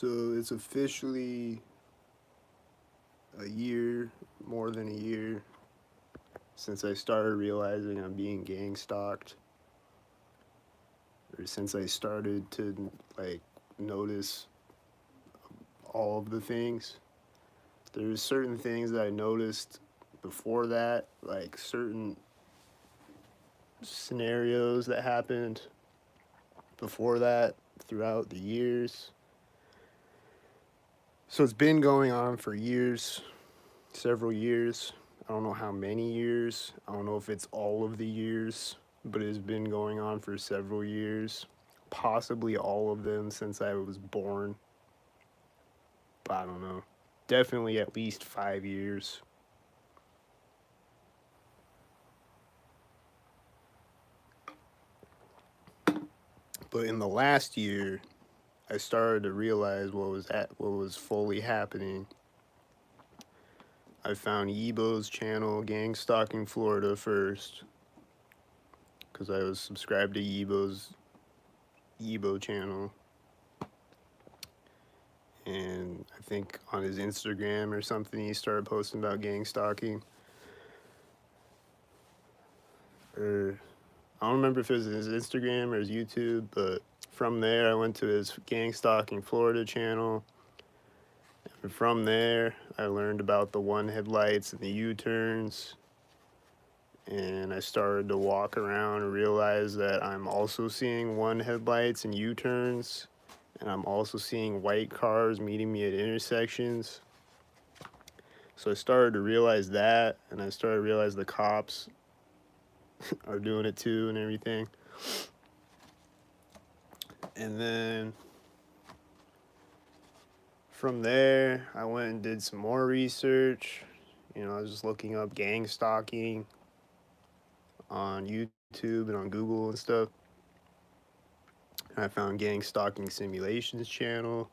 So it's officially a year, more than a year, since I started realizing I'm being gang stalked, or since I started to like notice all of the things. There's certain things that I noticed before that, like certain scenarios that happened before that throughout the years. So it's been going on for years, several years. I don't know how many years. I don't know if it's all of the years, but it's been going on for several years. Possibly all of them since I was born. But I don't know. Definitely at least 5 years. But in the last year, I started to realize what was fully happening. I found Yibo's channel, Gang Stalking Florida, first, because I was subscribed to Yibo channel, and I think on his Instagram or something he started posting about gang stalking. Or I don't remember if it was his Instagram or his YouTube, but from there I went to his Gang Stalking Florida channel. And from there I learned about the one headlights and the U-turns. And I started to walk around and realize that I'm also seeing one headlights and U-turns. And I'm also seeing white cars meeting me at intersections. So I started to realize that, and I started to realize the cops are doing it too and everything. And then from there, I went and did some more research. I was just looking up gang stalking on YouTube and on Google and stuff. And I found Gang Stalking Simulations channel.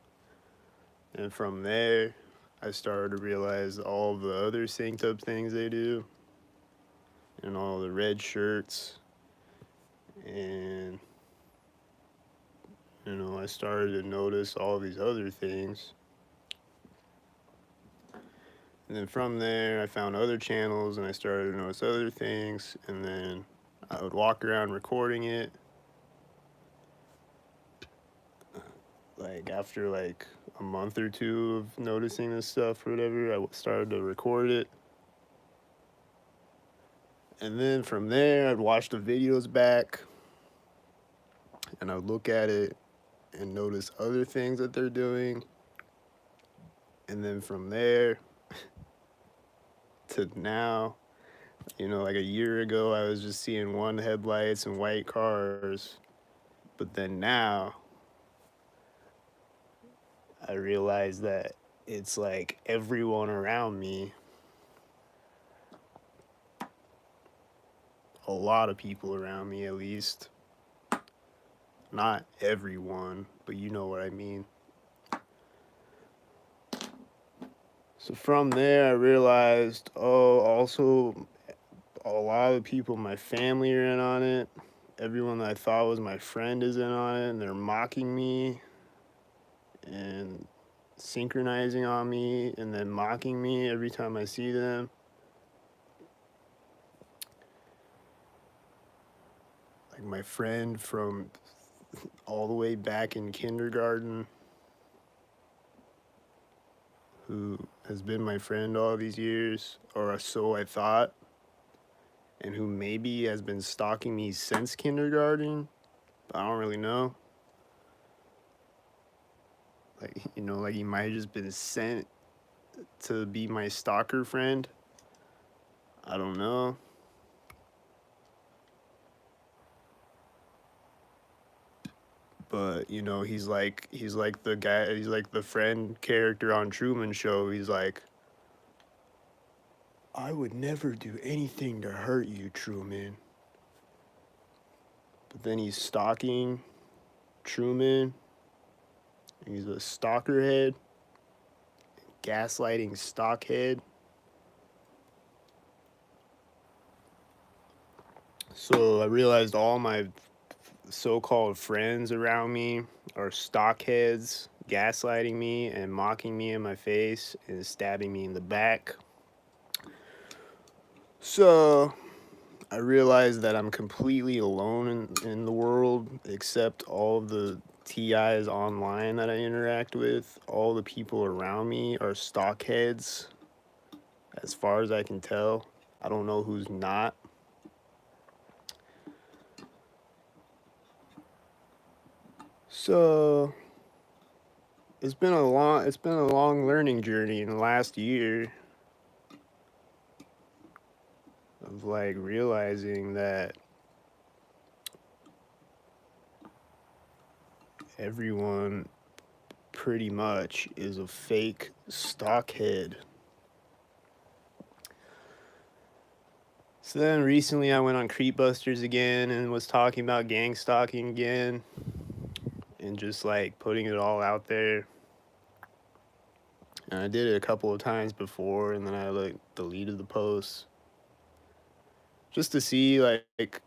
And from there, I started to realize all the other synced up things they do, and all the red shirts. And, I started to notice all these other things. And then from there, I found other channels and I started to notice other things. And then I would walk around recording it. Like after like a month or two of noticing this stuff or whatever, I started to record it. And then from there, I'd watch the videos back and I'd look at it and notice other things that they're doing. And then from there to now, like a year ago, I was just seeing one headlights and white cars. But then now, I realized that it's like everyone around me, a lot of people around me at least, not everyone, but you know what I mean. So from there, I realized, also a lot of people in my family are in on it. Everyone that I thought was my friend is in on it, and they're mocking me and synchronizing on me and then mocking me every time I see them. Like my friend from all the way back in kindergarten, who has been my friend all these years, or so I thought, and who maybe has been stalking me since kindergarten, but I don't really know. Like he might have just been sent to be my stalker friend. I don't know. But he's like the guy, he's like the friend character on Truman Show. He's like, I would never do anything to hurt you, Truman. But then he's stalking Truman. He's a stalkerhead, gaslighting stockhead. So I realized all my so-called friends around me are stockheads, gaslighting me and mocking me in my face and stabbing me in the back. So I realized that I'm completely alone in the world, except all of the TIs online that I interact with. All the people around me are stockheads, as far as I can tell. I don't know who's not. So it's been a long learning journey in the last year of like realizing that everyone pretty much is a fake stockhead. So then recently I went on Creepbusters again and was talking about gang stalking again and just like putting it all out there. And I did it a couple of times before, and then I like deleted the posts just to see like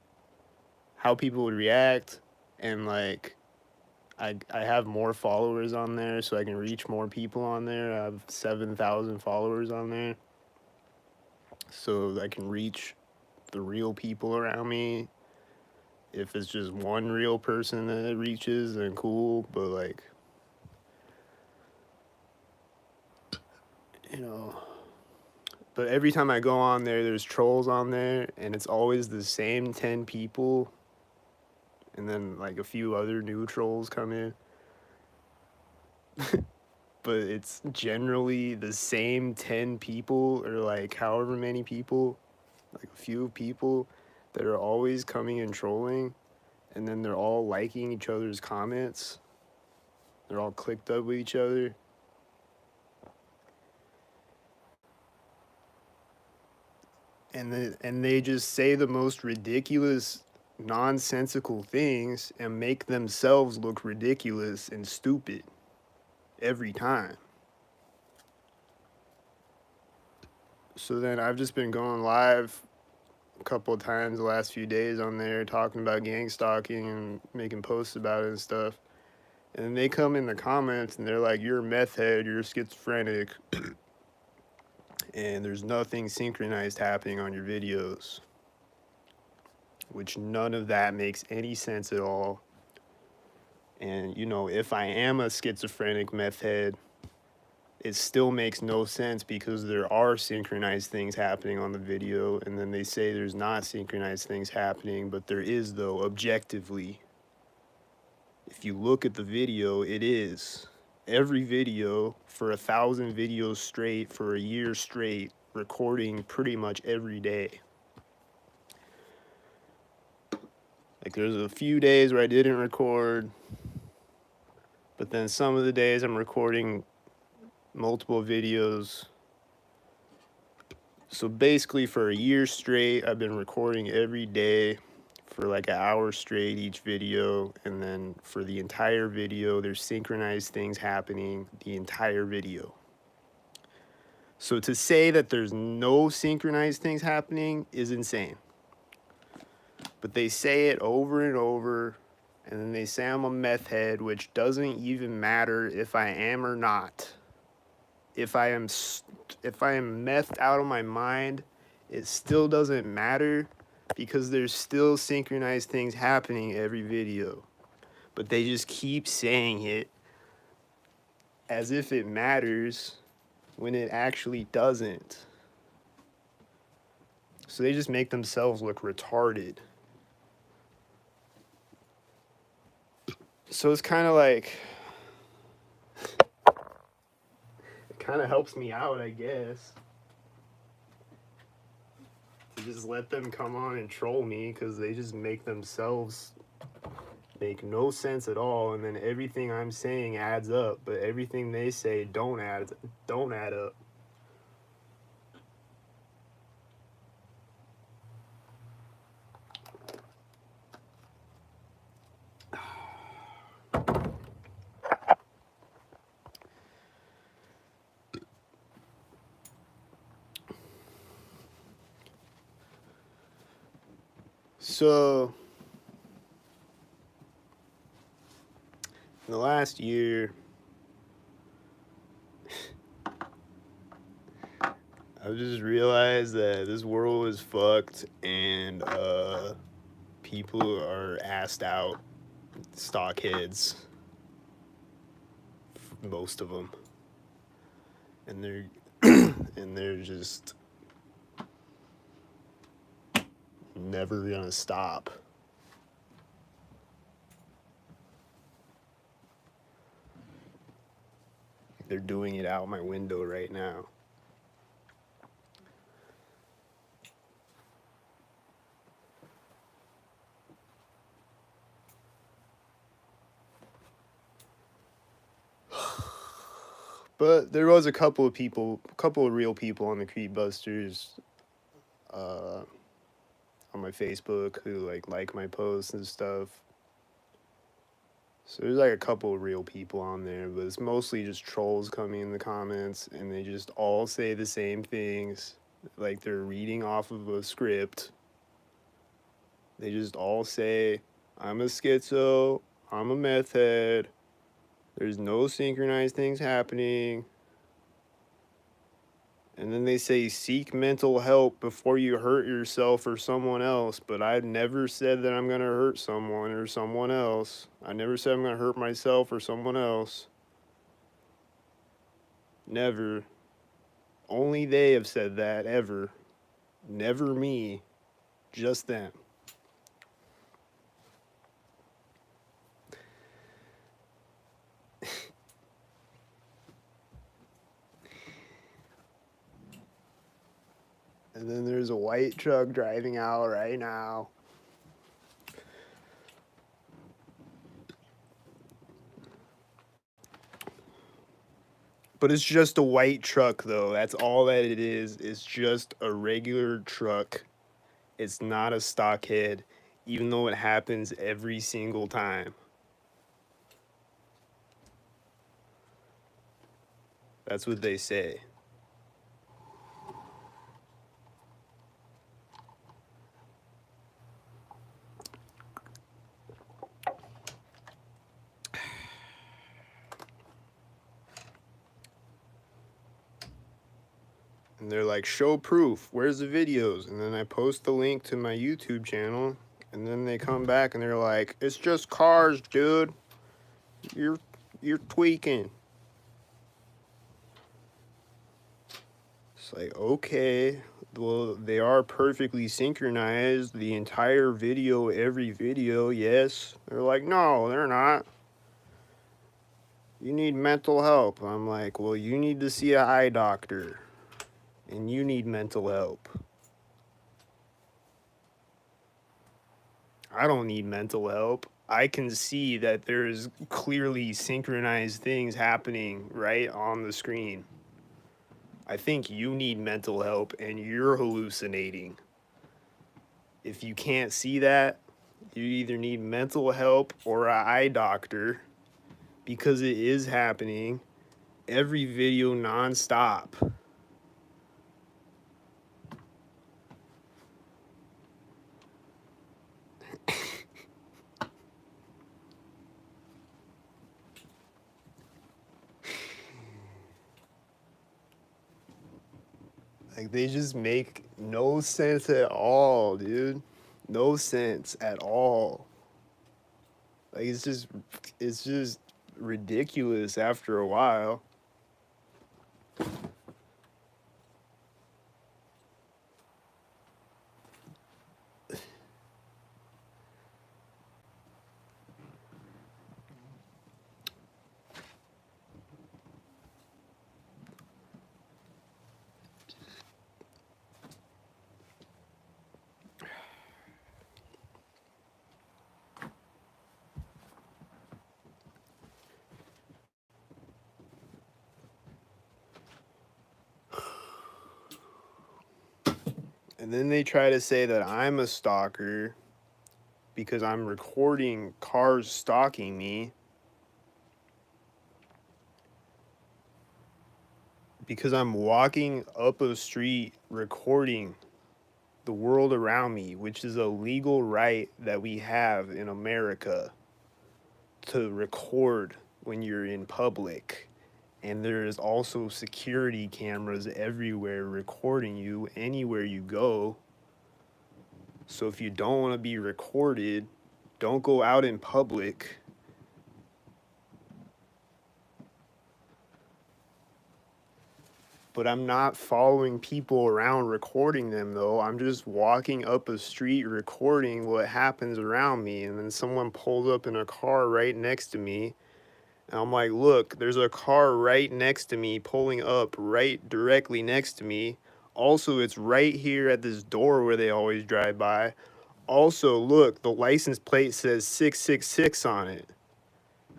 how people would react, and like I have more followers on there so I can reach more people on there. I have 7,000 followers on there, so I can reach the real people around me. If it's just one real person that it reaches, then cool, but like, you know, but every time I go on there, there's trolls on there, and it's always the same 10 people, and then like a few other new trolls come in. But it's generally the same 10 people, or like however many people, like a few people that are always coming and trolling, and then they're all liking each other's comments. They're all clicked up with each other. And they just say the most ridiculous, nonsensical things and make themselves look ridiculous and stupid every time. So then I've just been going live a couple of times the last few days on there talking about gang stalking and making posts about it and stuff. And then they come in the comments and they're like, "You're a meth head, you're schizophrenic, and there's nothing synchronized happening on your videos." Which none of that makes any sense at all. And, you know, if I am a schizophrenic meth head, it still makes no sense because there are synchronized things happening on the video, and then they say there's not synchronized things happening, but there is, though, objectively. If you look at the video, it is. Every video for 1,000 videos straight for a year straight, recording pretty much every day. Like, there's a few days where I didn't record, but then some of the days I'm recording multiple videos. So basically for a year straight, I've been recording every day for like an hour straight each video. And then for the entire video, there's synchronized things happening the entire video. So to say that there's no synchronized things happening is insane. But they say it over and over, and then they say I'm a meth head, which doesn't even matter if I am or not. If I am methed out of my mind, it still doesn't matter because there's still synchronized things happening every video. But they just keep saying it as if it matters when it actually doesn't. So they just make themselves look retarded. So it's kind of like, it kind of helps me out, I guess, to just let them come on and troll me, because they just make themselves make no sense at all, and then everything I'm saying adds up, but everything they say don't add up. So in the last year, just realized that this world is fucked and people are assed out, stockheads, most of them, and they're and they're just never gonna stop. They're doing it out my window right now. But there was a couple of real people on the Creep Busters on my Facebook who like my posts and stuff. So there's like a couple of real people on there, but it's mostly just trolls coming in the comments, and they just all say the same things, like they're reading off of a script. They just all say, I'm a schizo, I'm a meth head, there's no synchronized things happening. And then they say, seek mental help before you hurt yourself or someone else. But I've never said that I'm going to hurt someone or someone else. I never said I'm going to hurt myself or someone else. Never. Only they have said that, ever. Never me. Just them. And then there's a white truck driving out right now. But it's just a white truck, though. That's all that it is. It's just a regular truck. It's not a stockhead, even though it happens every single time. That's what they say. And they're like, show proof, where's the videos? And then I post the link to my YouTube channel, and then they come back and they're like, it's just cars, dude. You're tweaking. It's like, okay, well, they are perfectly synchronized, the entire video, every video, yes. They're like, no, they're not. You need mental help. I'm like, well, you need to see an eye doctor. And you need mental help. I don't need mental help. I can see that there's clearly synchronized things happening right on the screen. I think you need mental help and you're hallucinating. If you can't see that, you either need mental help or an eye doctor, because it is happening every video nonstop. Like, they just make no sense at all, dude. No sense at all. Like, it's just ridiculous after a while. And then they try to say that I'm a stalker because I'm recording cars stalking me. Because I'm walking up a street recording the world around me, which is a legal right that we have in America, to record when you're in public And there is also security cameras everywhere recording you anywhere you go. So if you don't want to be recorded, don't go out in public. But I'm not following people around recording them, though. I'm just walking up a street recording what happens around me. And then someone pulls up in a car right next to me. And I'm like, look, there's a car right next to me, pulling up right directly next to me. Also, it's right here at this door where they always drive by. Also, look, the license plate says 666 on it.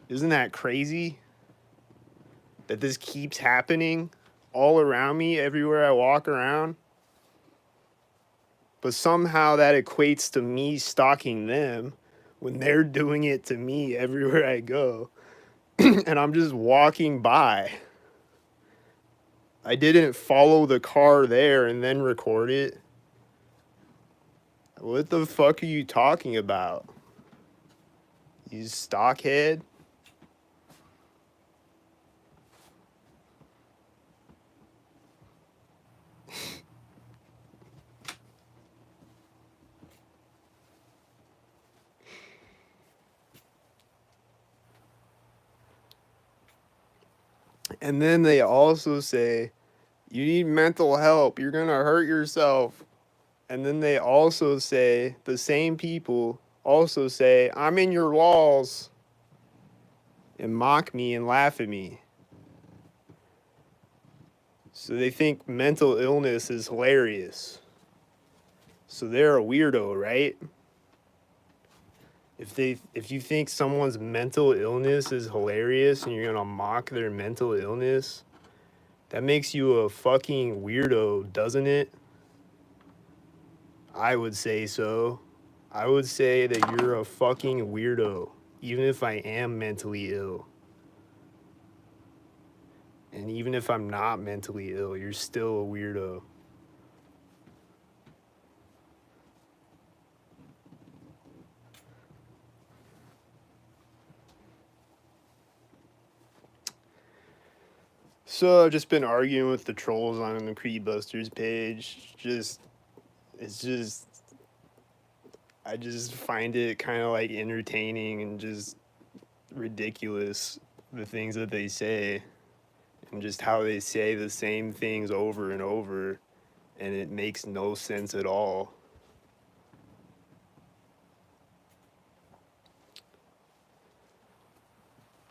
Isn't that crazy? That this keeps happening all around me, everywhere I walk around. But somehow that equates to me stalking them when they're doing it to me everywhere I go. And I'm just walking by. I didn't follow the car there and then record it. What the fuck are you talking about? You stockhead? And then they also say, you need mental help. You're going to hurt yourself. And then they also say, the same people also say, I'm in your walls. And mock me and laugh at me. So they think mental illness is hilarious. So they're a weirdo, right? If you think someone's mental illness is hilarious and you're gonna mock their mental illness, that makes you a fucking weirdo, doesn't it? I would say so. I would say that you're a fucking weirdo, even if I am mentally ill. And even if I'm not mentally ill, you're still a weirdo. So I've just been arguing with the trolls on the Creed Busters page. I just find it kind of like entertaining and just ridiculous, the things that they say and just how they say the same things over and over, and it makes no sense at all.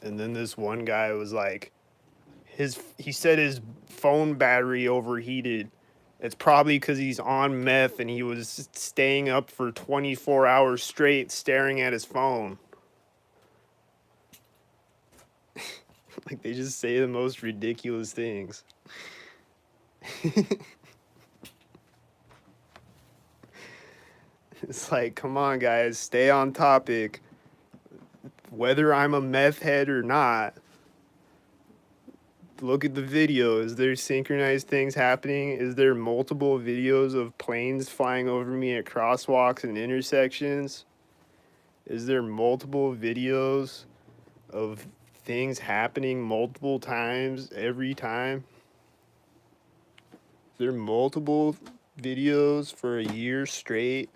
And then this one guy was like, he said his phone battery overheated. It's probably because he's on meth and he was staying up for 24 hours straight staring at his phone. Like, they just say the most ridiculous things. It's like, come on, guys, stay on topic. Whether I'm a meth head or not, look at the video. Is there synchronized things happening? Is there multiple videos of planes flying over me at crosswalks and intersections? Is there multiple videos of things happening multiple times every time? Is there multiple videos for a year straight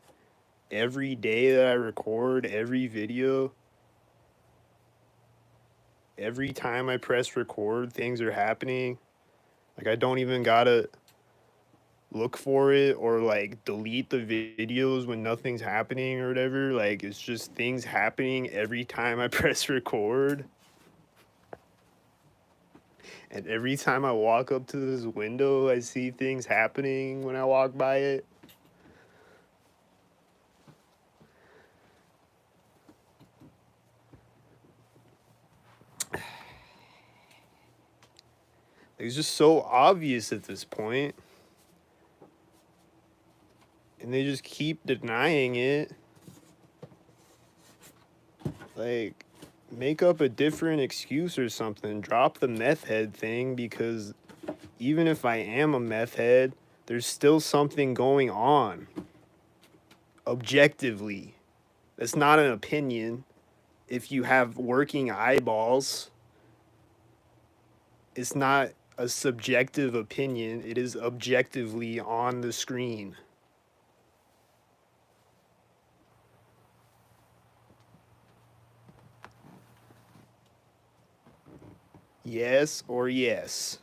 every day that I record every video? Every time I press record, things are happening. Like, I don't even gotta look for it or like delete the videos when nothing's happening or whatever. Like, it's just things happening every time I press record. And every time I walk up to this window, I see things happening when I walk by it. It's just so obvious at this point. And they just keep denying it. Like, make up a different excuse or something. Drop the meth head thing, because even if I am a meth head, there's still something going on. Objectively. That's not an opinion. If you have working eyeballs It's not a subjective opinion, it is objectively on the screen. Yes or yes?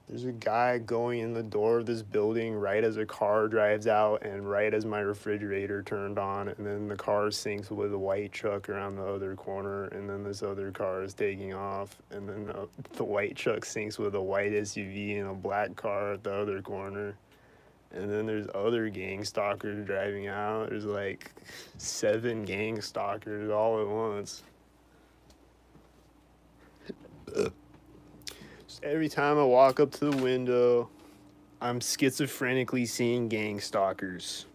There's a guy going in the door of this building right as a car drives out and right as my refrigerator turned on, and then the car sinks with a white truck around the other corner, and then this other car is taking off, and then the white truck sinks with a white SUV and a black car at the other corner. And then there's other gang stalkers driving out. There's like 7 gang stalkers all at once. Just every time I walk up to the window, I'm schizophrenically seeing gang stalkers.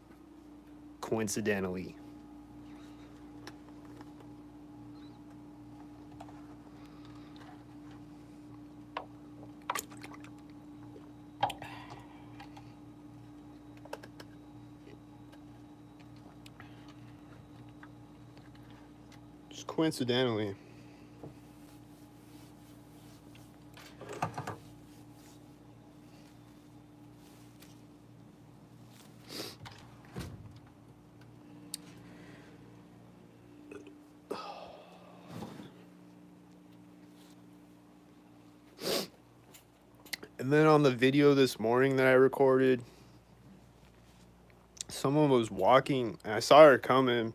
Coincidentally. Just coincidentally. And then on the video this morning that I recorded, someone was walking, and I saw her coming.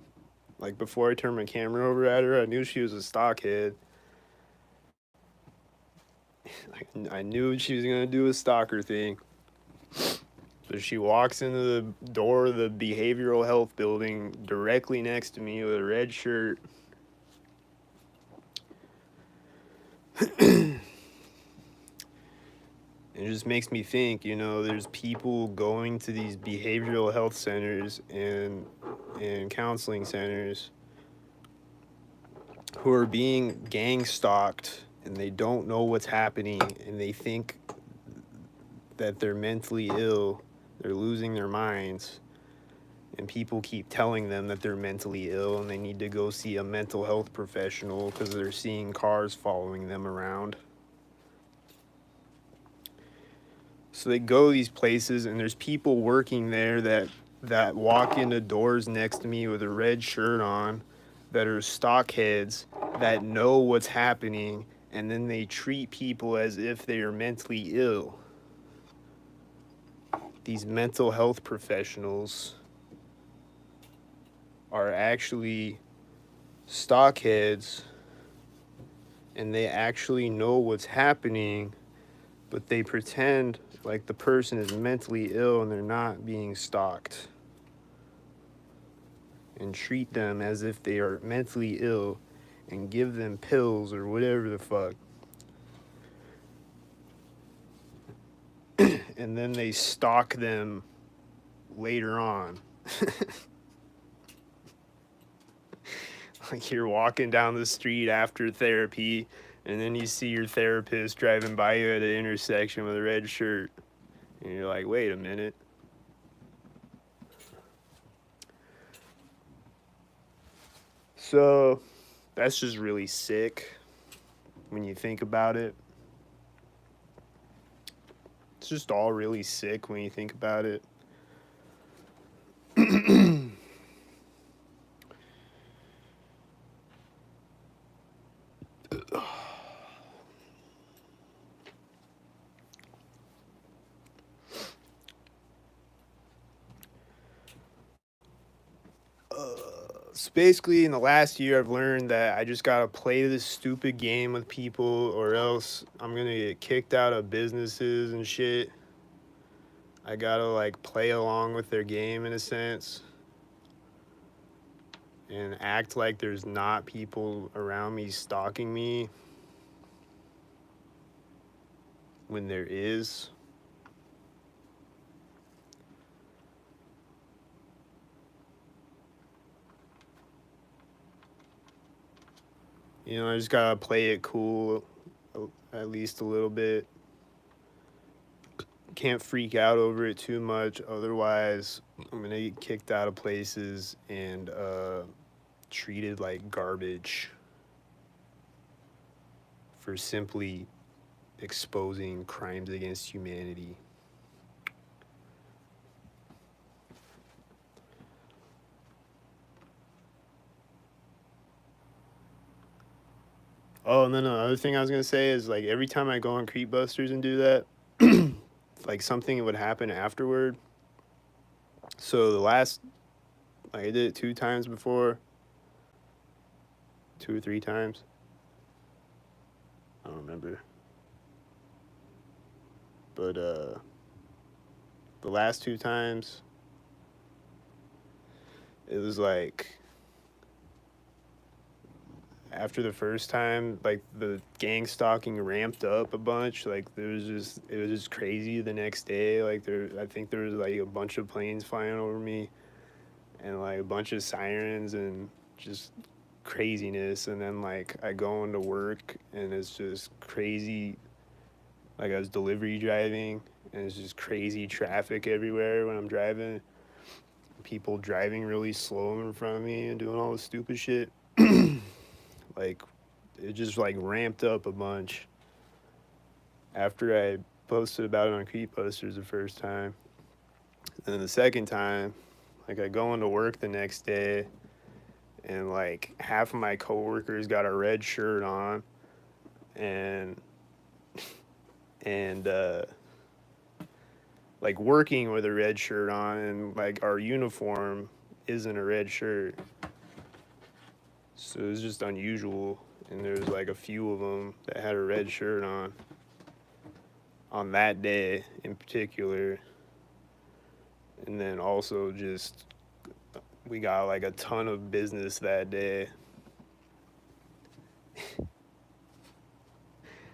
Like, before I turned my camera over at her, I knew she was a stockhead. I knew she was going to do a stalker thing. So she walks into the door of the behavioral health building directly next to me with a red shirt. It just makes me think, there's people going to these behavioral health centers and counseling centers who are being gang stalked, and they don't know what's happening, and they think that they're mentally ill, they're losing their minds, and people keep telling them that they're mentally ill and they need to go see a mental health professional because they're seeing cars following them around. So they go to these places, and there's people working there that walk into doors next to me with a red shirt on, that are stockheads, that know what's happening, and then they treat people as if they are mentally ill. These mental health professionals are actually stockheads, and they actually know what's happening, but they pretend like the person is mentally ill and they're not being stalked, and treat them as if they are mentally ill and give them pills or whatever the fuck. And then they stalk them later on. Like, you're walking down the street after therapy, and then you see your therapist driving by you at an intersection with a red shirt. And you're like, wait a minute. So, that's just really sick when you think about it. It's just all really sick when you think about it. So basically, in the last year, I've learned that I just gotta play this stupid game with people, or else I'm gonna get kicked out of businesses and shit. I gotta, like, play along with their game in a sense, and act like there's not people around me stalking me when there is. I just gotta play it cool, at least a little bit. can't freak out over it too much, otherwise I'm gonna get kicked out of places and treated like garbage for simply exposing crimes against humanity. Oh, and then another thing I was gonna say is like every time I go on Creepbusters and do that, like something would happen afterward. So the last, like I did it 2 times before, 2 or 3 times. I don't remember. But the last 2 times, it was like after the first time, like the gang stalking ramped up a bunch. Like it was just crazy the next day. Like I think there was like a bunch of planes flying over me, and like a bunch of sirens and just craziness. And then like I go into work and it's just crazy. Like I was delivery driving and it's just crazy traffic everywhere when I'm driving. People driving really slow in front of me and doing all this stupid shit. Like it just like ramped up a bunch after I posted about it on Creepbusters the first time. And then the second time, like I go into work the next day and like half of my coworkers got a red shirt on and and like working with a red shirt on, and like our uniform isn't a red shirt. So it was just unusual, and there was like a few of them that had a red shirt on that day in particular. And then also just we got like a ton of business that day.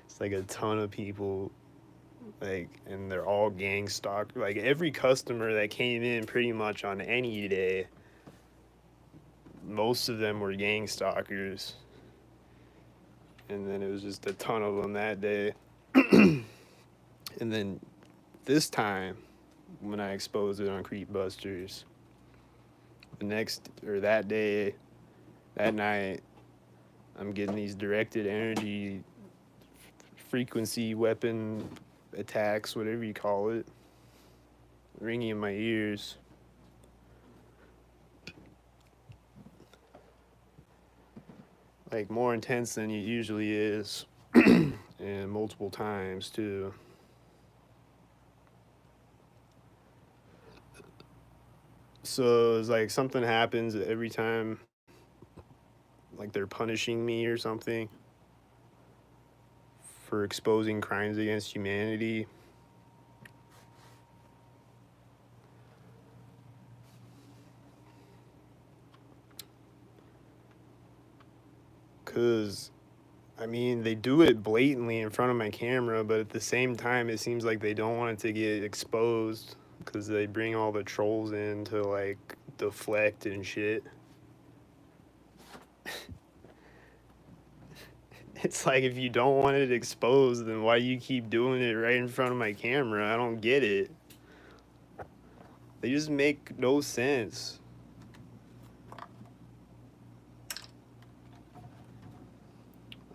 It's like a ton of people, like, and they're all gang stalk. Like every customer that came in pretty much on any day, most of them were gang stalkers. And then it was just a ton of them that day. And then this time, when I exposed it on Creepbusters, the next, or that day, that night, I'm getting these directed energy frequency weapon attacks, whatever you call it, ringing in my ears. Like more intense than it usually is, and multiple times too. So it's like something happens every time, like they're punishing me or something for exposing crimes against humanity. Because, I mean, they do it blatantly in front of my camera, but at the same time, it seems like they don't want it to get exposed because they bring all the trolls in to, like, deflect and shit. It's like, if you don't want it exposed, then why do you keep doing it right in front of my camera? I don't get it. They just make no sense.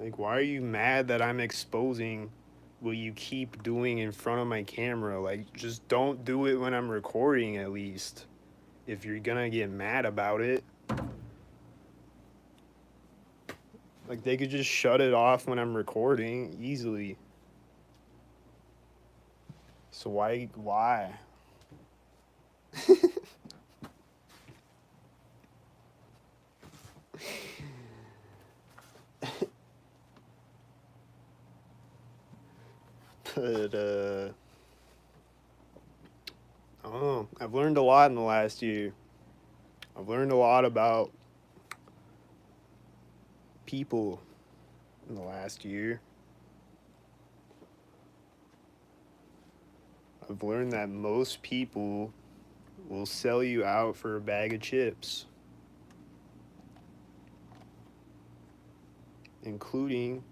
Like, why are you mad that I'm exposing what you keep doing in front of my camera? Like, just don't do it when I'm recording, at least. If you're gonna get mad about it. Like, they could just shut it off when I'm recording easily. So why? But, I don't know. I've learned a lot in the last year. I've learned a lot about people in the last year. I've learned that most people will sell you out for a bag of chips, including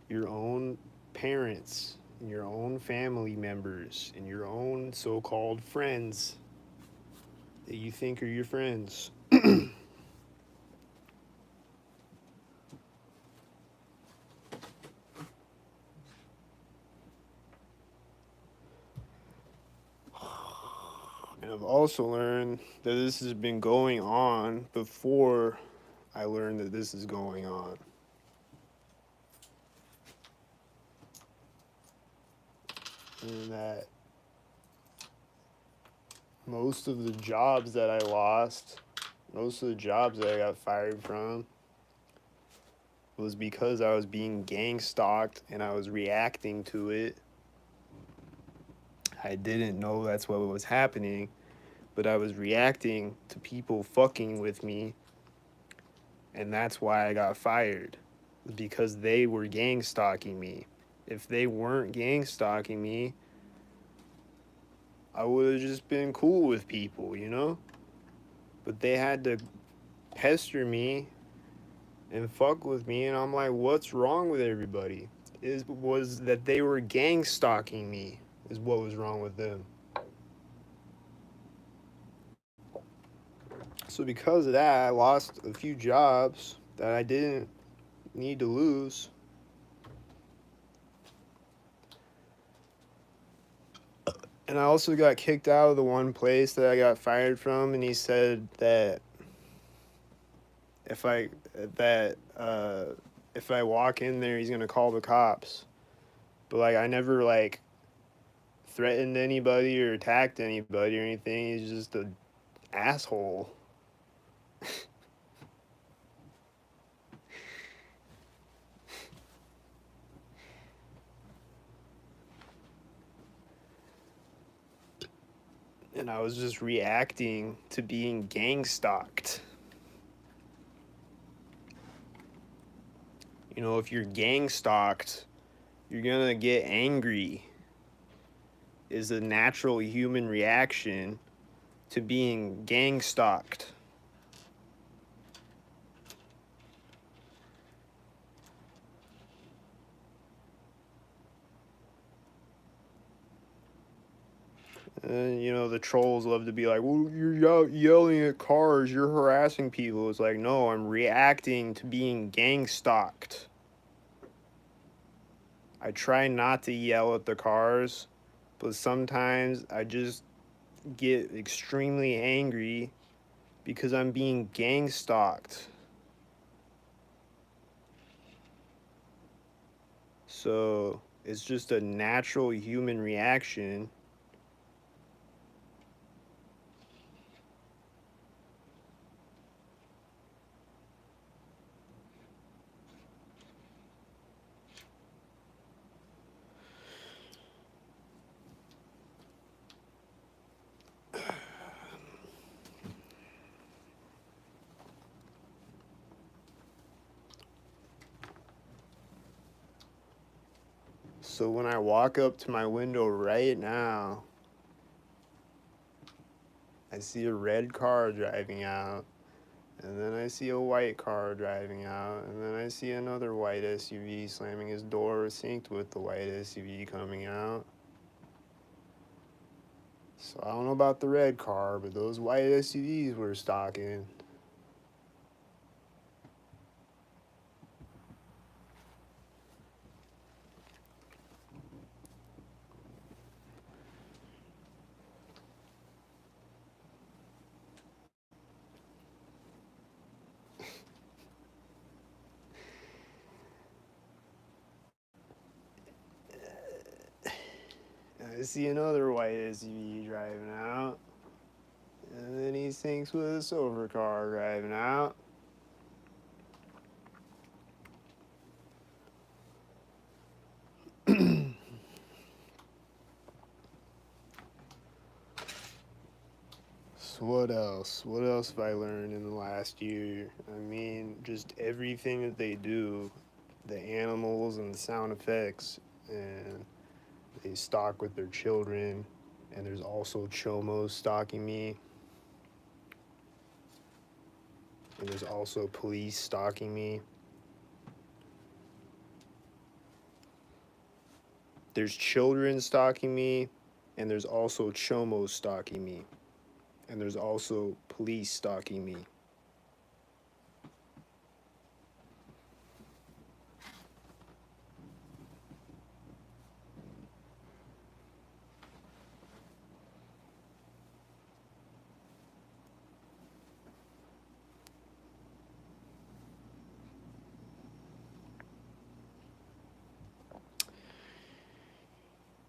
your own parents and your own family members and your own so-called friends that you think are your friends. And I've also learned that this has been going on before I learned that this is going on. And that most of the jobs that I lost, most of the jobs that I got fired from, was because I was being gang stalked and I was reacting to it. I didn't know that's what was happening, but I was reacting to people fucking with me, and that's why I got fired, because they were gang stalking me. If they weren't gang stalking me, I would have just been cool with people, you know? But they had to pester me and fuck with me, and I'm like, what's wrong with everybody? Was that they were gang stalking me is what was wrong with them. So because of that, I lost a few jobs that I didn't need to lose. And I also got kicked out of the one place that I got fired from, and he said that if I that if I walk in there, he's gonna call the cops. But like I never like threatened anybody or attacked anybody or anything. He's just an asshole. And I was just reacting to being gang stalked. You know, if you're gang stalked, you're gonna get angry. Is a natural human reaction to being gang stalked. You know, the trolls love to be like, well, you're yelling at cars, you're harassing people. It's like, no, I'm reacting to being gang stalked. I try not to yell at the cars, but sometimes I just get extremely angry because I'm being gang stalked. So it's just a natural human reaction. So when I walk up to my window right now, I see a red car driving out, and then I see a white car driving out, and then I see another white SUV slamming his door synced with the white SUV coming out. So I don't know about the red car, but those white SUVs were stalking. I see another white SUV driving out, and then he syncs with a silver car driving out. So what else? What else have I learned in the last year? I mean, just everything that they do, the animals and the sound effects, and they stalk with their children, and there's also chomos stalking me, and there's also police stalking me. There's children stalking me, and there's also chomos stalking me, and there's also police stalking me.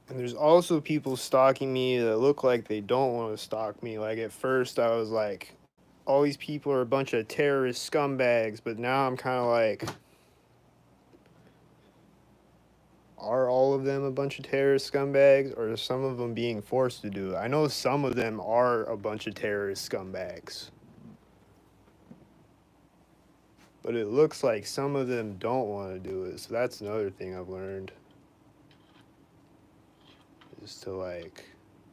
And there's also people stalking me that look like they don't want to stalk me. Like at first I was like, all these people are a bunch of terrorist scumbags, but now I'm kind of like, are all of them a bunch of terrorist scumbags, or are some of them being forced to do it? I know some of them are a bunch of terrorist scumbags, but it looks like some of them don't want to do it. So that's another thing I've learned, is to like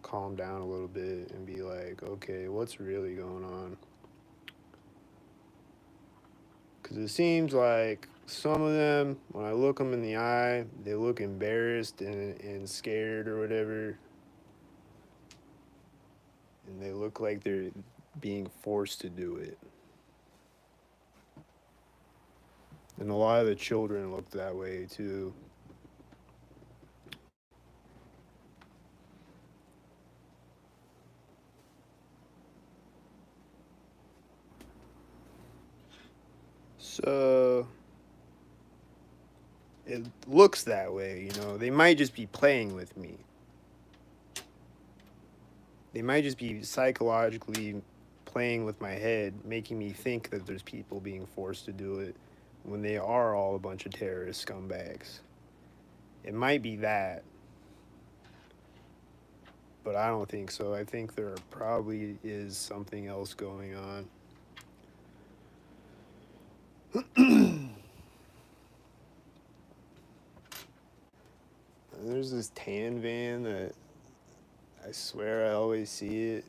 calm down a little bit and be like, okay, what's really going on? Because it seems like some of them, when I look them in the eye, they look embarrassed and scared or whatever. And they look like they're being forced to do it. And a lot of the children look that way too. So it looks that way, you know. They might just be playing with me. They might just be psychologically playing with my head, making me think that there's people being forced to do it when they are all a bunch of terrorist scumbags. It might be that, but I don't think so. I think there probably is something else going on. There's this tan van that I swear I always see it.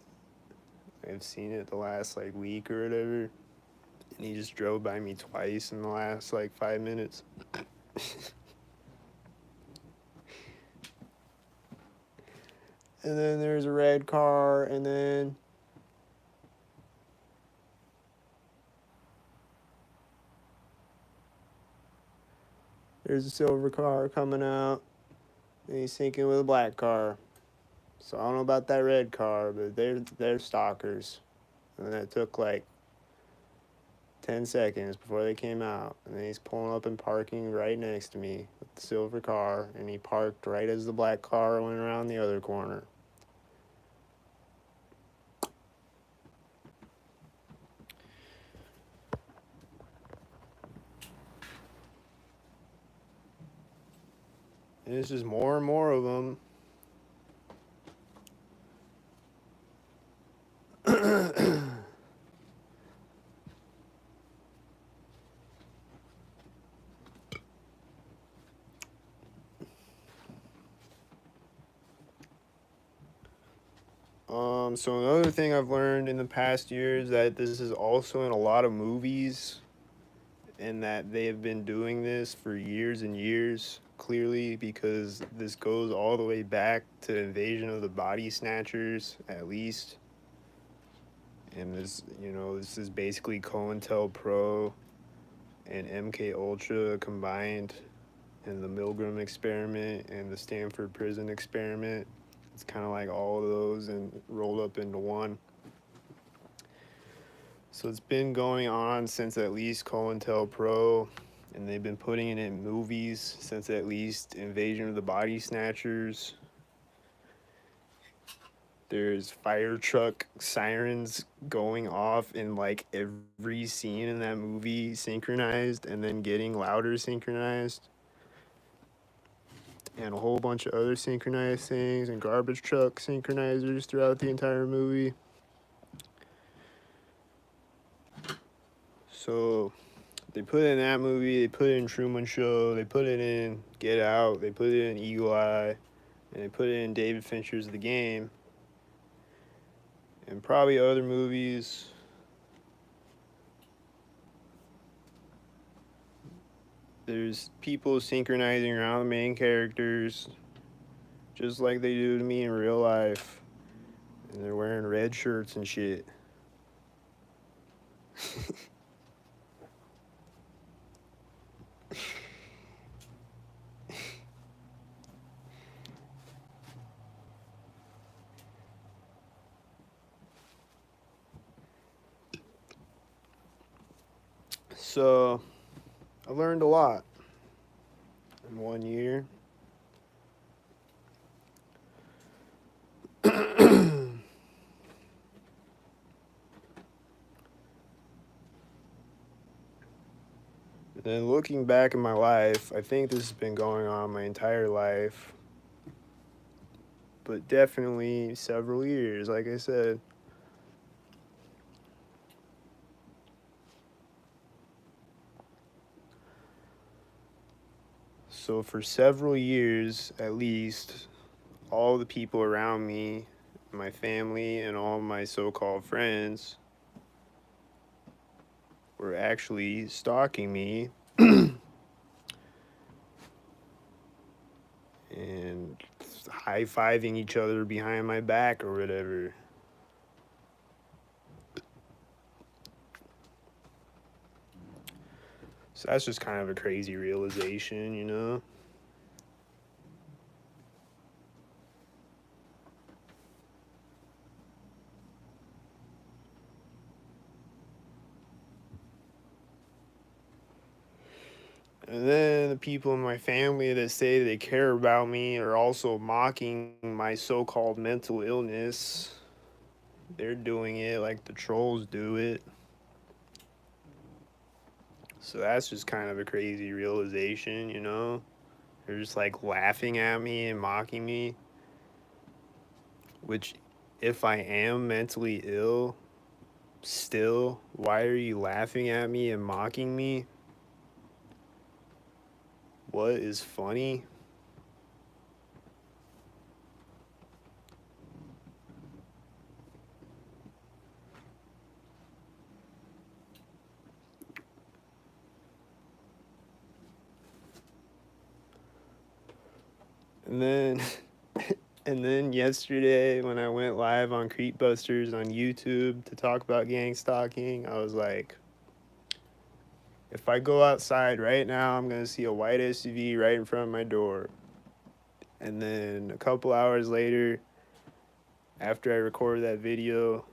I've seen it the last like week or whatever. And he just drove by me twice in the last like 5 minutes. And then there's a red car, and then there's a silver car coming out, and he's syncing with a black car. So I don't know about that red car, but they're stalkers. And it took like 10 seconds before they came out. And then he's pulling up and parking right next to me with the silver car. And he parked right as the black car went around the other corner. And it's just more and more of them. So another thing I've learned in the past year is that this is also in a lot of movies, and that they have been doing this for years and years, clearly, because this goes all the way back to Invasion of the Body Snatchers, at least. And this, you know, this is basically COINTELPRO and MK Ultra combined, and the Milgram experiment and the Stanford prison experiment. It's kind of like all of those and rolled up into one. So it's been going on since at least COINTELPRO, and they've been putting it in movies since at least Invasion of the Body Snatchers. There's fire truck sirens going off in like every scene in that movie, synchronized, and then getting louder synchronized. And a whole bunch of other synchronized things, and garbage truck synchronizers throughout the entire movie. So they put it in that movie, they put it in Truman Show, they put it in Get Out, they put it in Eagle Eye, and they put it in David Fincher's The Game, and probably other movies. There's people synchronizing around the main characters, just like they do to me in real life. And they're wearing red shirts and shit. So, I learned a lot in 1 year. And then looking back in my life, I think this has been going on my entire life, but definitely several years, like I said. So for several years, at least, all the people around me, my family, and all my so-called friends were actually stalking me and high-fiving each other behind my back or whatever. So that's just kind of a crazy realization, you know? And then the people in my family that say they care about me are also mocking my so-called mental illness. They're doing it like the trolls do it. So that's just kind of a crazy realization, you know? They're just like laughing at me and mocking me. Which, if I am mentally ill, still, why are you laughing at me and mocking me? What is funny? And then and then yesterday when I went live on Creepbusters on YouTube to talk about gang stalking, I was like, if I go outside right now, I'm gonna see a white SUV right in front of my door. And then a couple hours later, after I recorded that video,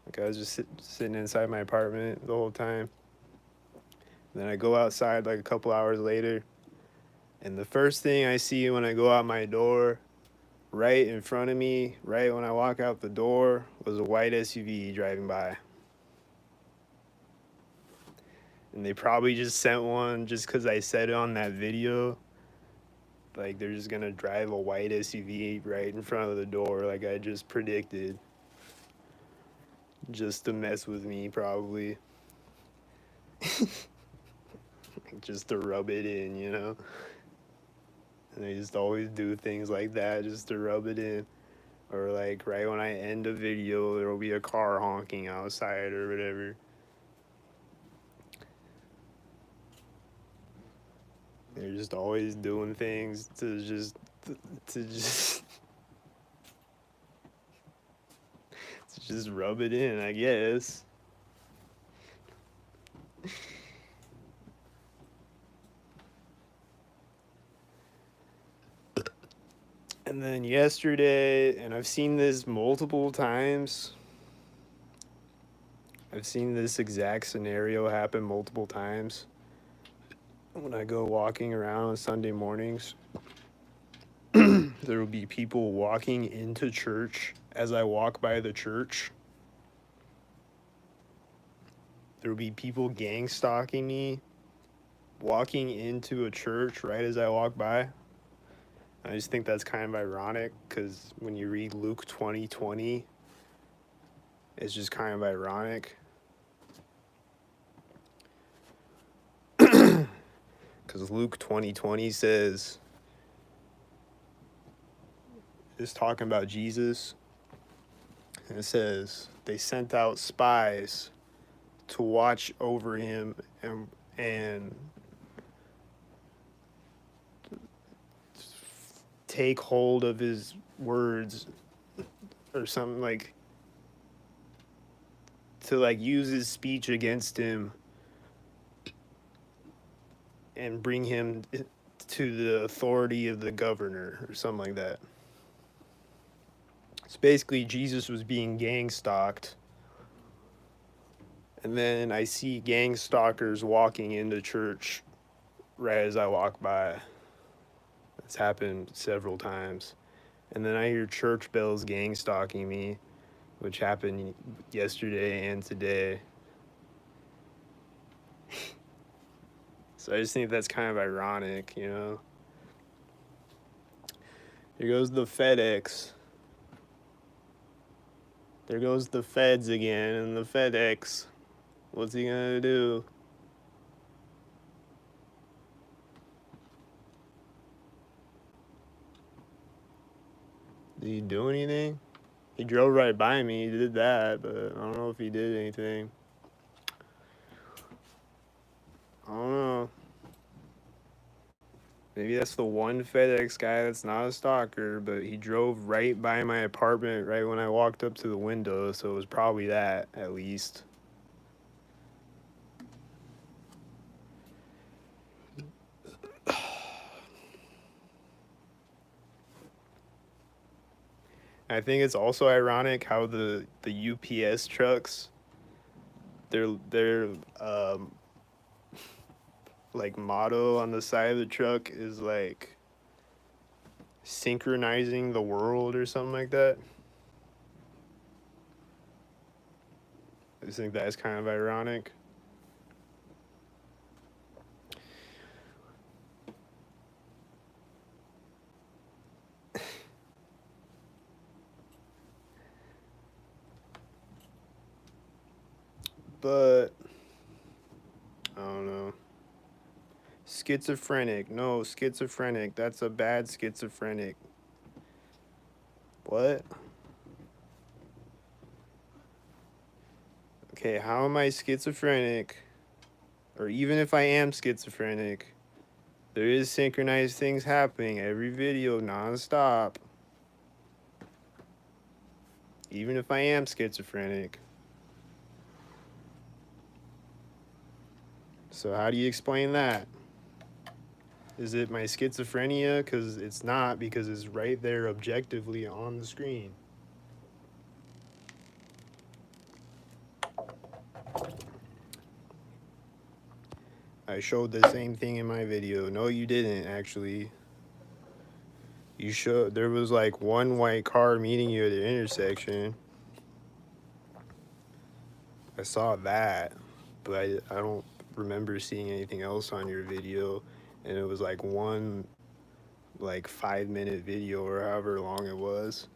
like I was just sitting inside my apartment the whole time. And then I go outside like a couple hours later, and the first thing I see when I go out my door, right in front of me, right when I walk out the door, was a white SUV driving by. And they probably just sent one just because I said it on that video. Like they're just gonna drive a white SUV right in front of the door, like I just predicted, just to mess with me, probably. Just to rub it in, you know? And they just always do things like that just to rub it in. Or like right when I end a video, there will be a car honking outside or whatever. They're just always doing things to just to just rub it in, I guess. And then yesterday, and I've seen this multiple times. I've seen this exact scenario happen multiple times. When I go walking around on Sunday mornings, there will be people walking into church as I walk by the church. There will be people gang stalking me, walking into a church right as I walk by. I just think that's kind of ironic because when you read Luke 20:20, it's just kind of ironic. Because Luke 20:20 says, it's talking about Jesus, and it says, they sent out spies to watch over him and take hold of his words or something, like to like use his speech against him and bring him to the authority of the governor or something like that. So basically, Jesus was being gang stalked, and then I see gang stalkers walking into church right as I walk by. It's happened several times. And then I hear church bells gang stalking me, which happened yesterday and today. So I just think that's kind of ironic, you know? Here goes the FedEx. There goes the feds again, and the FedEx. What's he gonna do? Did he do anything? He drove right by me, he did that, but I don't know if he did anything. I don't know. Maybe that's the one FedEx guy that's not a stalker, but he drove right by my apartment right when I walked up to the window, so it was probably that, at least. I think it's also ironic how the UPS trucks, their like motto on the side of the truck is like synchronizing the world or something like that. I just think that's kind of ironic. But I don't know. Schizophrenic. No, schizophrenic. That's a bad schizophrenic. What? Okay, how am I schizophrenic? Or even if I am schizophrenic, there is synchronized things happening every video nonstop. Even if I am schizophrenic. So how do you explain that? Is it my schizophrenia? Because it's not, because it's right there objectively on the screen. I showed the same thing in my video. No, you didn't, actually. You showed, there was like one white car meeting you at the intersection. I saw that, but I don't remember seeing anything else on your video. And it was like one like 5-minute video or however long it was.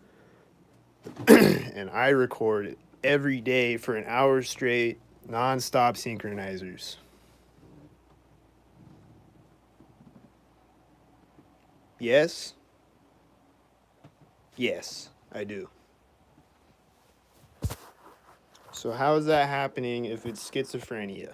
And I record every day for an hour straight, non-stop synchronizers. Yes? Yes, I do. So how is that happening if it's schizophrenia?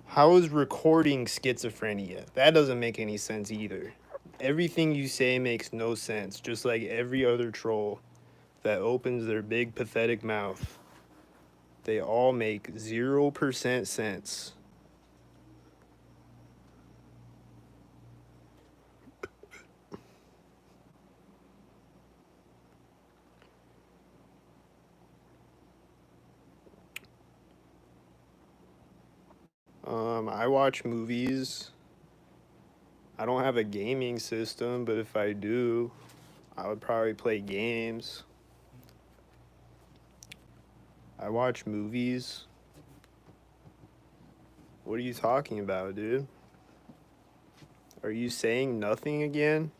How is recording schizophrenia? That doesn't make any sense either. Everything you say makes no sense, just like every other troll that opens their big pathetic mouth. They all make 0% sense. I watch movies. I don't have a gaming system, but if I do, I would probably play games. I watch movies. What are you talking about, dude? Are you saying nothing again?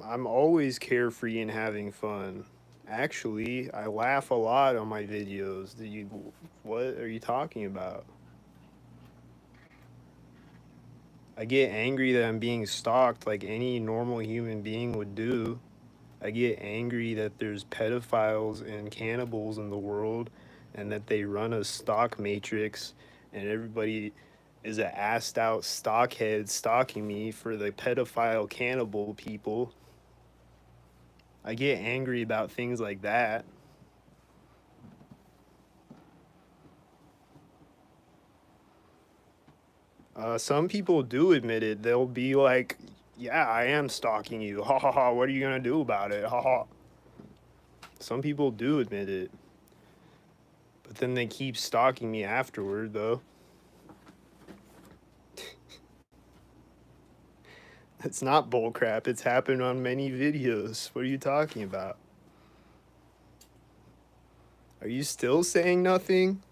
I'm always carefree and having fun. Actually, I laugh a lot on my videos. What are you talking about? I get angry that I'm being stalked like any normal human being would do. I get angry that there's pedophiles and cannibals in the world and that they run a stock matrix and everybody is a assed out stockhead stalking me for the pedophile cannibal people. I get angry about things like that. Some people do admit it. They'll be like, "Yeah, I am stalking you. Ha ha ha. What are you gonna do about it? Ha ha." Some people do admit it, but then they keep stalking me afterward, though. It's not bullcrap. It's happened on many videos. What are you talking about? Are you still saying nothing?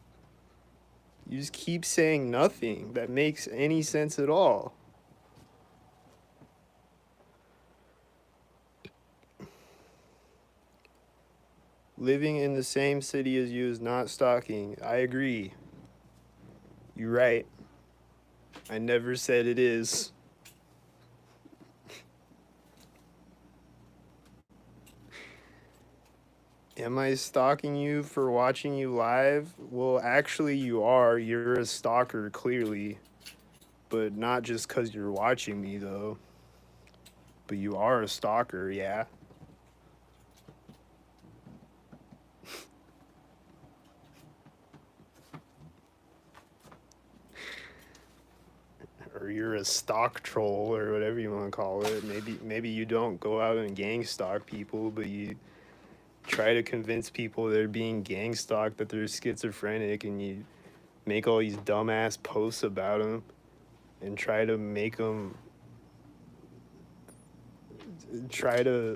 You just keep saying nothing that makes any sense at all. Living in the same city as you is not stalking. I agree. You're right. I never said it is. Am I stalking you for watching you live? Well, actually, you are. You're a stalker, clearly. But not just because you're watching me, though. But you are a stalker, yeah. Or you're a stock troll or whatever you want to call it. Maybe you don't go out and gang stalk people, but you try to convince people they're being gang stalked that they're schizophrenic, and you make all these dumbass posts about them and try to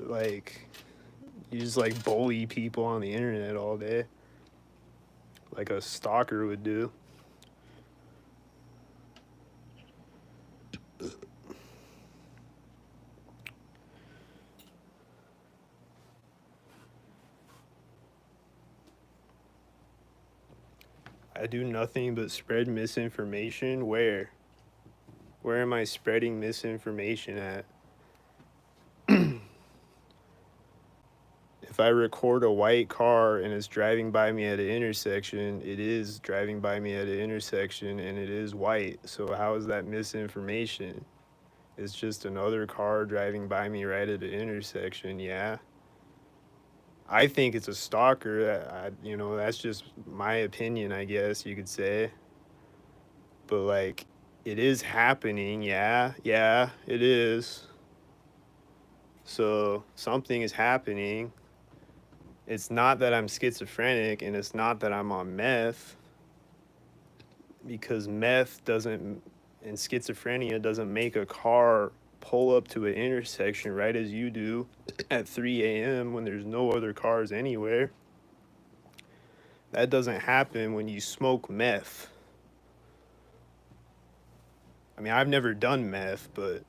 like you just like bully people on the internet all day like a stalker would do. I do nothing but spread misinformation. Where am I spreading misinformation at? If I record a white car and it's driving by me at an intersection, it is driving by me at an intersection and it is white. So how is that misinformation? It's just another car driving by me right at the intersection, yeah. I think it's a stalker. That's just my opinion, I guess you could say. But like, it is happening, yeah, yeah, it is. So something is happening. It's not that I'm schizophrenic and it's not that I'm on meth, because meth doesn't and schizophrenia doesn't make a car pull up to an intersection right as you do at 3 a.m. when there's no other cars anywhere. That doesn't happen when you smoke meth. I mean, I've never done meth, but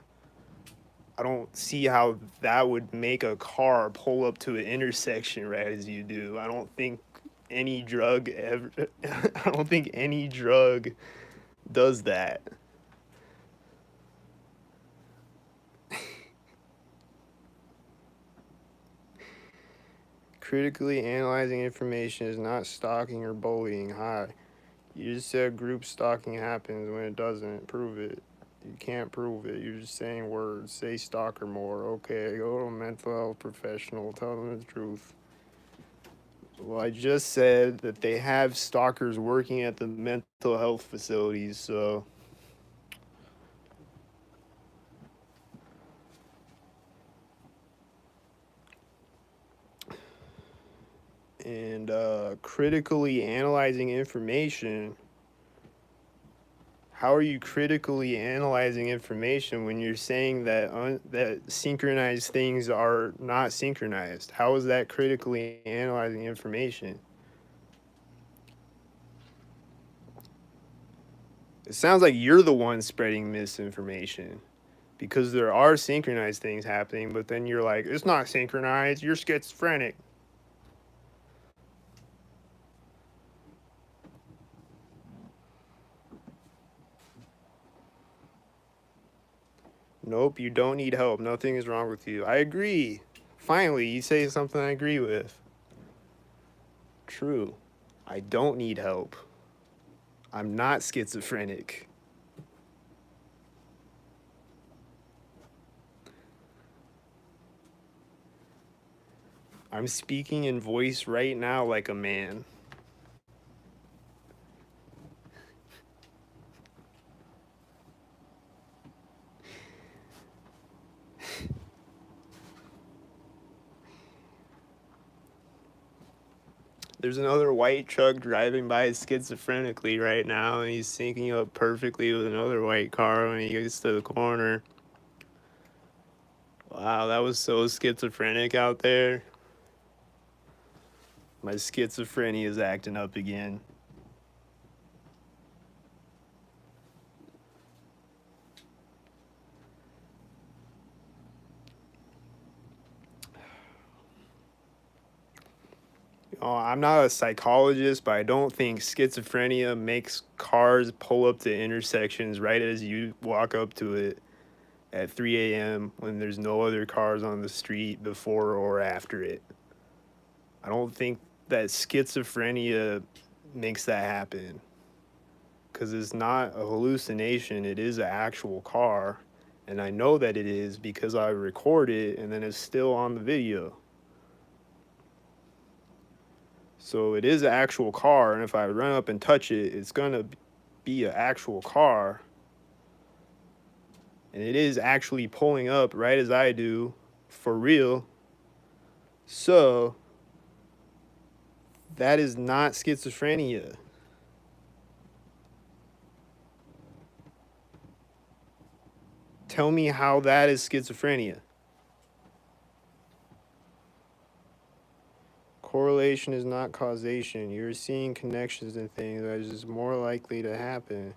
I don't see how that would make a car pull up to an intersection right as you do. I don't think any drug ever I don't think any drug does that. Critically analyzing information is not stalking or bullying. Hi. You just said group stalking happens when it doesn't. Prove it. You can't prove it. You're just saying words. Say stalker more. Okay, go to a mental health professional. Tell them the truth. Well, I just said that they have stalkers working at the mental health facilities, so. And critically analyzing information. How are you critically analyzing information when you're saying that synchronized things are not synchronized? How is that critically analyzing information? It sounds like you're the one spreading misinformation because there are synchronized things happening, but then you're like, it's not synchronized, you're schizophrenic. Nope, you don't need help. Nothing is wrong with you. I agree. Finally, you say something I agree with. True. I don't need help. I'm not schizophrenic. I'm speaking in voice right now like a man. There's another white truck driving by schizophrenically right now, and he's syncing up perfectly with another white car when he gets to the corner. Wow, that was so schizophrenic out there. My schizophrenia is acting up again. I'm not a psychologist, but I don't think schizophrenia makes cars pull up to intersections right as you walk up to it at 3 a.m. when there's no other cars on the street before or after it. I don't think that schizophrenia makes that happen because it's not a hallucination, it is an actual car. And I know that it is because I record it and then it's still on the video. So it is an actual car, and if I run up and touch it, it's gonna be an actual car. And it is actually pulling up right as I do, for real. So that is not schizophrenia. Tell me how that is schizophrenia. Correlation is not causation. You're seeing connections and things that is just more likely to happen.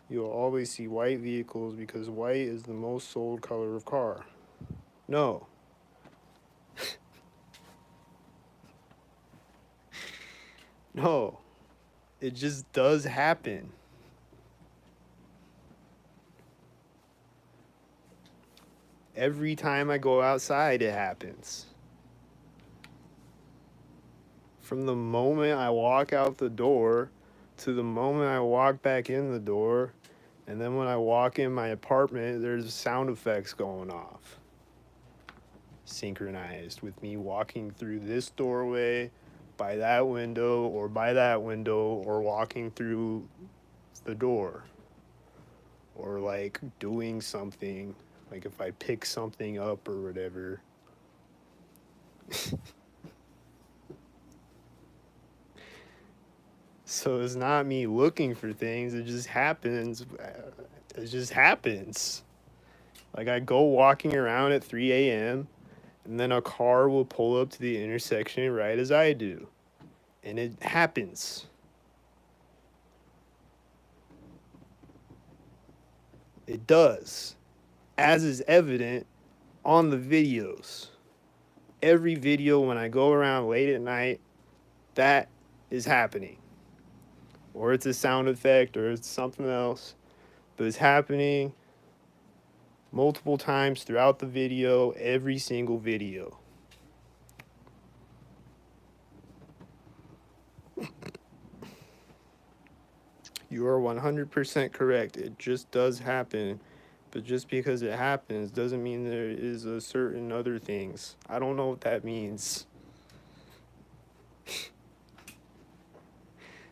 You'll always see white vehicles because white is the most sold color of car. No. No. It just does happen. Every time I go outside, it happens. From the moment I walk out the door to the moment I walk back in the door, and then when I walk in my apartment, there's sound effects going off. Synchronized with me walking through this doorway, by that window, or by that window, or walking through the door. Or like doing something, like if I pick something up or whatever. So it's not me looking for things, it just happens. It just happens. Like I go walking around at 3 a.m. and then a car will pull up to the intersection right as I do. And it happens. It does. As is evident on the videos. Every video when I go around late at night, that is happening. Or it's a sound effect or it's something else. But it's happening multiple times throughout the video, every single video. You are 100% correct. It just does happen. But just because it happens doesn't mean there is a certain other things. I don't know what that means.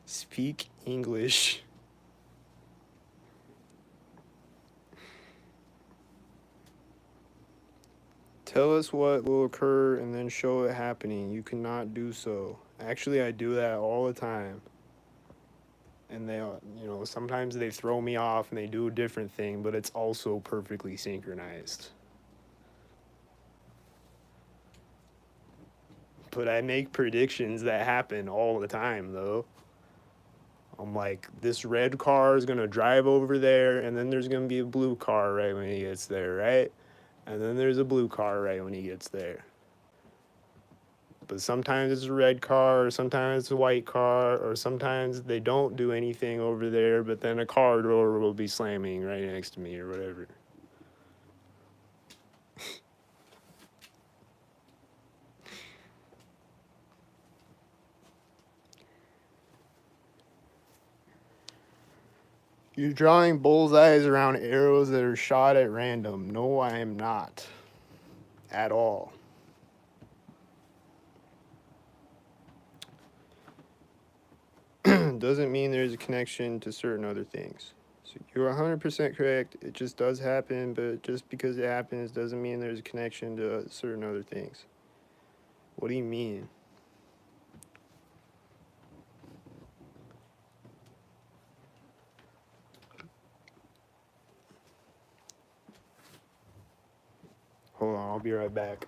Speak English. Tell us what will occur and then show it happening. You cannot do so. Actually, I do that all the time. And they, sometimes they throw me off and they do a different thing, but it's also perfectly synchronized. But I make predictions that happen all the time, though. I'm like, this red car is going to drive over there, and then there's going to be a blue car right when he gets there, right? And then there's a blue car right when he gets there. But sometimes it's a red car, or sometimes it's a white car, or sometimes they don't do anything over there, but then a car door will be slamming right next to me or whatever. You're drawing bullseyes around arrows that are shot at random. No, I am not. At all. Doesn't mean there's a connection to certain other things. So you're 100% correct. It just does happen, but just because it happens doesn't mean there's a connection to certain other things. What do you mean? Hold on, I'll be right back.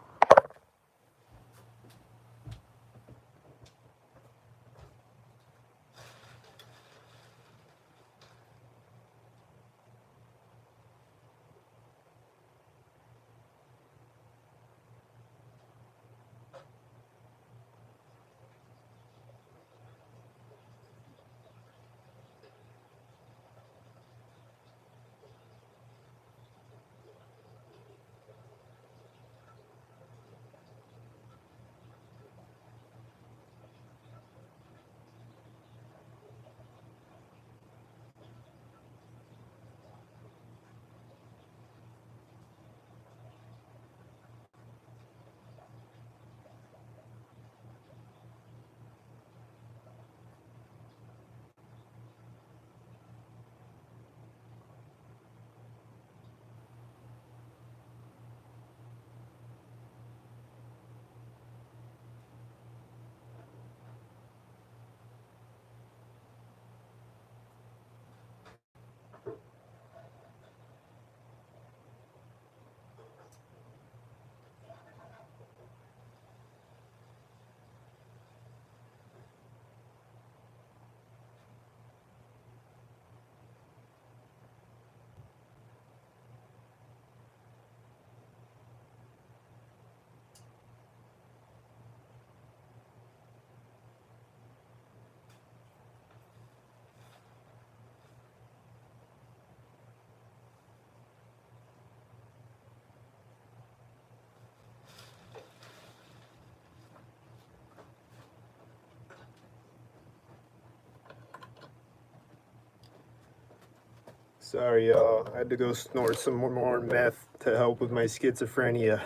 Sorry, y'all. I had to go snort some more meth to help with my schizophrenia.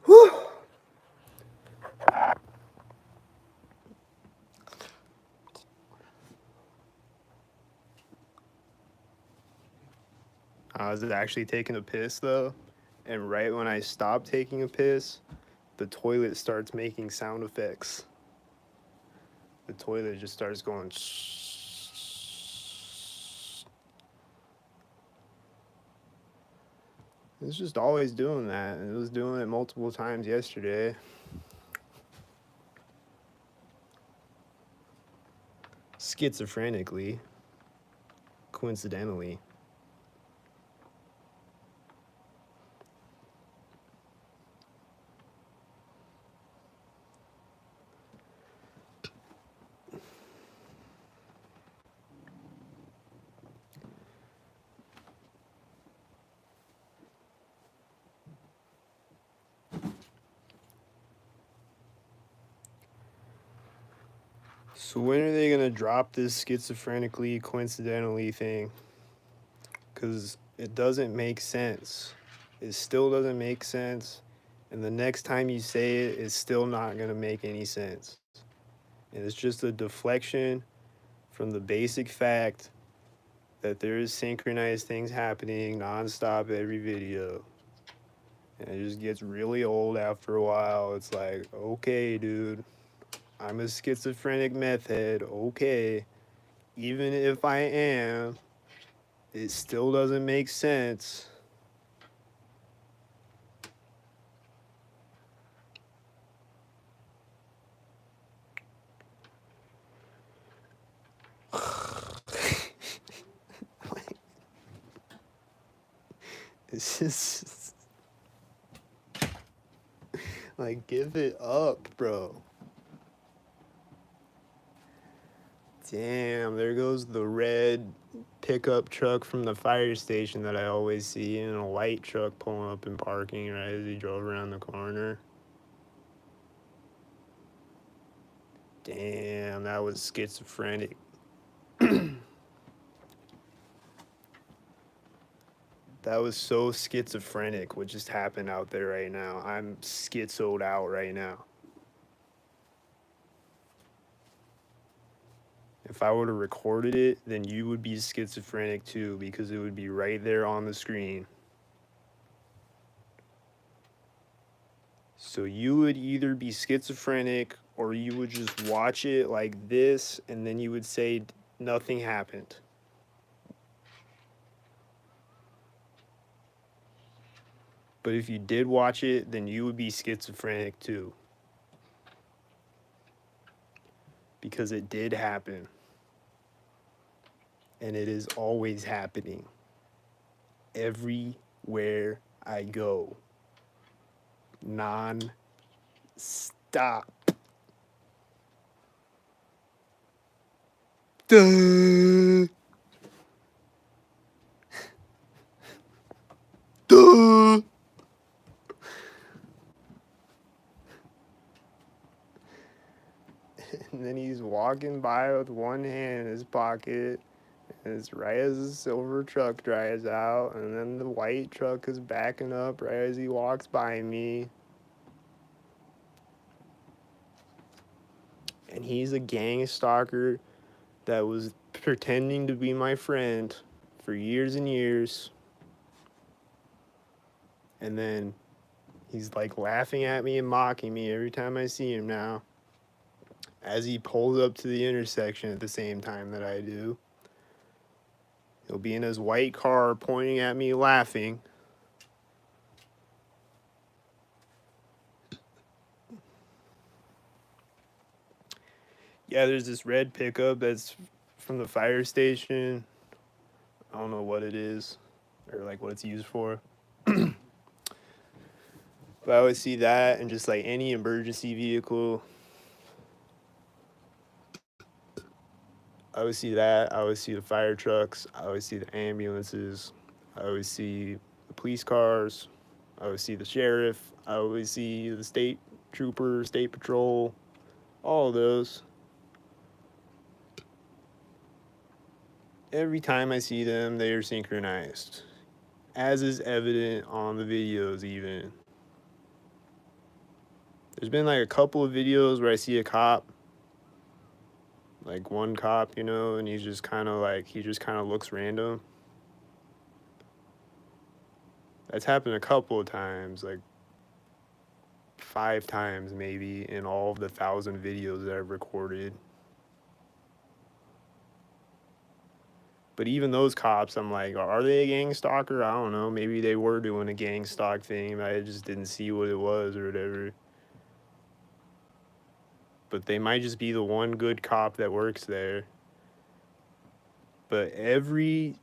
Whew. I was actually taking a piss though, and right when I stopped taking a piss, the toilet starts making sound effects. The toilet just starts going. It's just always doing that. It was doing it multiple times yesterday. Schizophrenically, coincidentally. So when are they gonna drop this schizophrenically, coincidentally thing? Because it doesn't make sense. It still doesn't make sense. And the next time you say it, it's still not gonna make any sense. And it's just a deflection from the basic fact that there is synchronized things happening nonstop every video. And it just gets really old after a while. It's like, okay, dude, I'm a schizophrenic meth head. Okay. Even if I am, it still doesn't make sense. It's just like, give it up, bro. Damn, there goes the red pickup truck from the fire station that I always see, and a white truck pulling up in parking right as he drove around the corner. Damn, that was schizophrenic. That was so schizophrenic what just happened out there right now. I'm schizoed out right now. If I would have recorded it, then you would be schizophrenic too because it would be right there on the screen. So you would either be schizophrenic or you would just watch it like this and then you would say nothing happened. But if you did watch it, then you would be schizophrenic too. Because it did happen. And it is always happening. Everywhere I go. Non-stop. Duh. Duh. And then he's walking by with one hand in his pocket. And it's right as the silver truck drives out. And then the white truck is backing up right as he walks by me. And he's a gang stalker that was pretending to be my friend for years and years. And then he's like laughing at me and mocking me every time I see him now. As he pulls up to the intersection at the same time that I do. He'll be in his white car pointing at me laughing. Yeah, there's this red pickup that's from the fire station. I don't know what it is or like what it's used for. But I always see that and just like any emergency vehicle. I always see that. I always see the fire trucks. I always see the ambulances. I always see the police cars. I always see the sheriff. I always see the state trooper, state patrol, all of those. Every time I see them, they are synchronized, as is evident on the videos even. There's been like a couple of videos where I see a cop, like one cop, you know, and he's just kind of like, he just kind of looks random. That's happened a couple of times, like 5 times maybe in all of the 1,000 videos that I've recorded. But even those cops, I'm like, are they a gang stalker? I don't know. Maybe they were doing a gang stalk thing. I just didn't see what it was or whatever. But they might just be the one good cop that works there. But every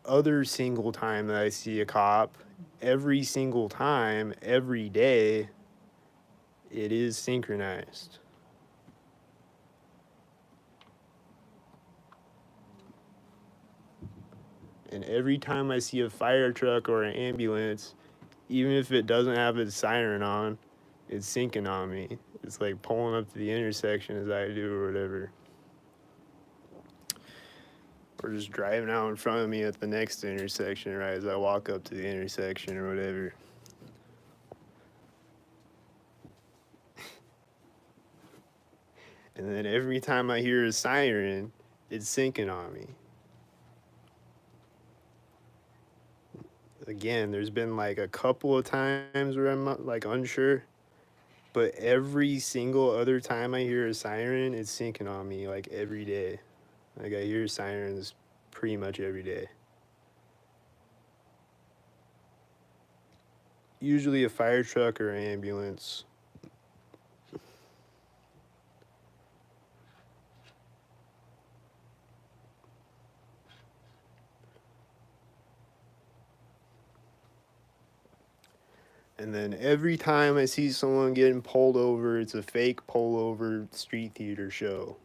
other single time that I see a cop, every single time, every day, it is synchronized. And every time I see a fire truck or an ambulance, even if it doesn't have its siren on, it's syncing on me. It's like pulling up to the intersection as I do or whatever. Or just driving out in front of me at the next intersection right as I walk up to the intersection or whatever. And then every time I hear a siren, it's syncing on me. Again, there's been like a couple of times where I'm like unsure, but every single other time I hear a siren, it's syncing on me like every day. Like I hear sirens pretty much every day. Usually a fire truck or an ambulance. And then every time I see someone getting pulled over, it's a fake pullover street theater show.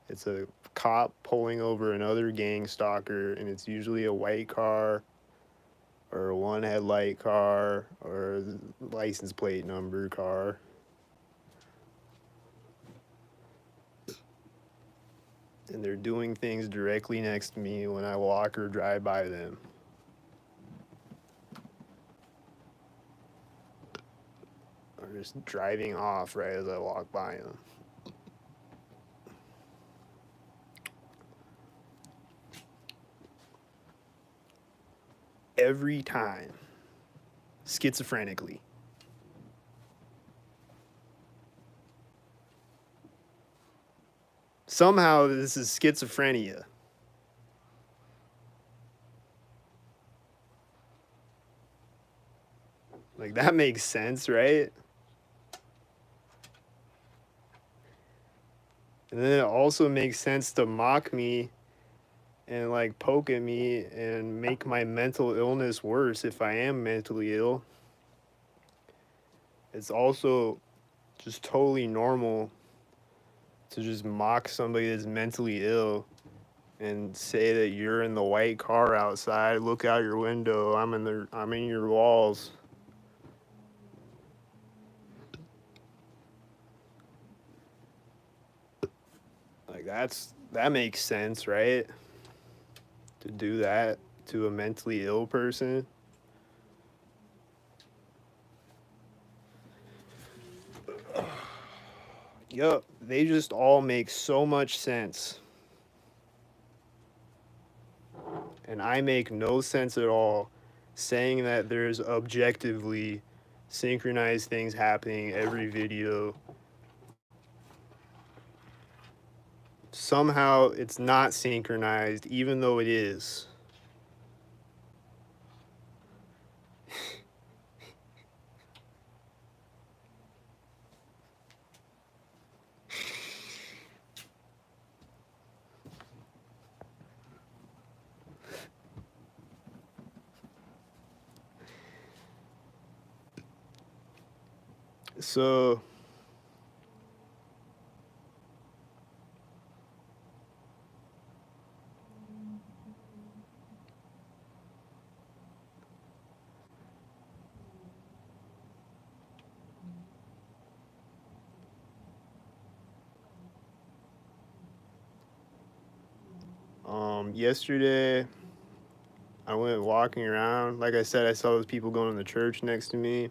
It's a cop pulling over another gang stalker, and it's usually a white car or a one headlight car or a license plate number car. And they're doing things directly next to me when I walk or drive by them. just driving off right as I walk by them. Every time. Schizophrenically. Somehow this is schizophrenia. Like, that makes sense, right? And then it also makes sense to mock me and like poke at me and make my mental illness worse if I am mentally ill. It's also just totally normal to just mock somebody that's mentally ill and say that you're in the white car outside, look out your window, I'm in your walls. Like, that makes sense, right? To do that to a mentally ill person. Yup, they just all make so much sense. And I make no sense at all saying that there's objectively synchronized things happening every video. Somehow it's not synchronized, even though it is. So yesterday I went walking around. Like I said, I saw those people going to the church next to me.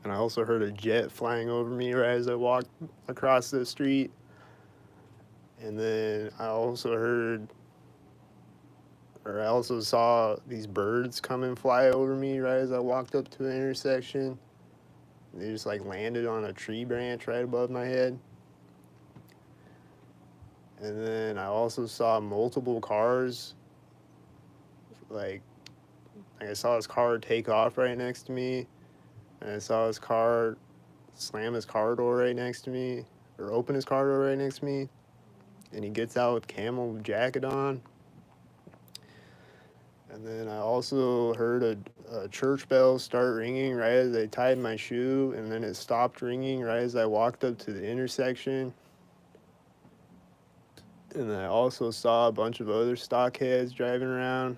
And I also heard a jet flying over me right as I walked across the street. And then I also saw these birds come and fly over me right as I walked up to an intersection. They just like landed on a tree branch right above my head. And then I also saw multiple cars. Like I saw his car take off right next to me. And I saw his car slam his car door right next to me. Or open his car door right next to me. And he gets out with camel jacket on. And then I also heard a church bell start ringing right as I tied my shoe, and then it stopped ringing right as I walked up to the intersection. And I also saw a bunch of other stockheads driving around.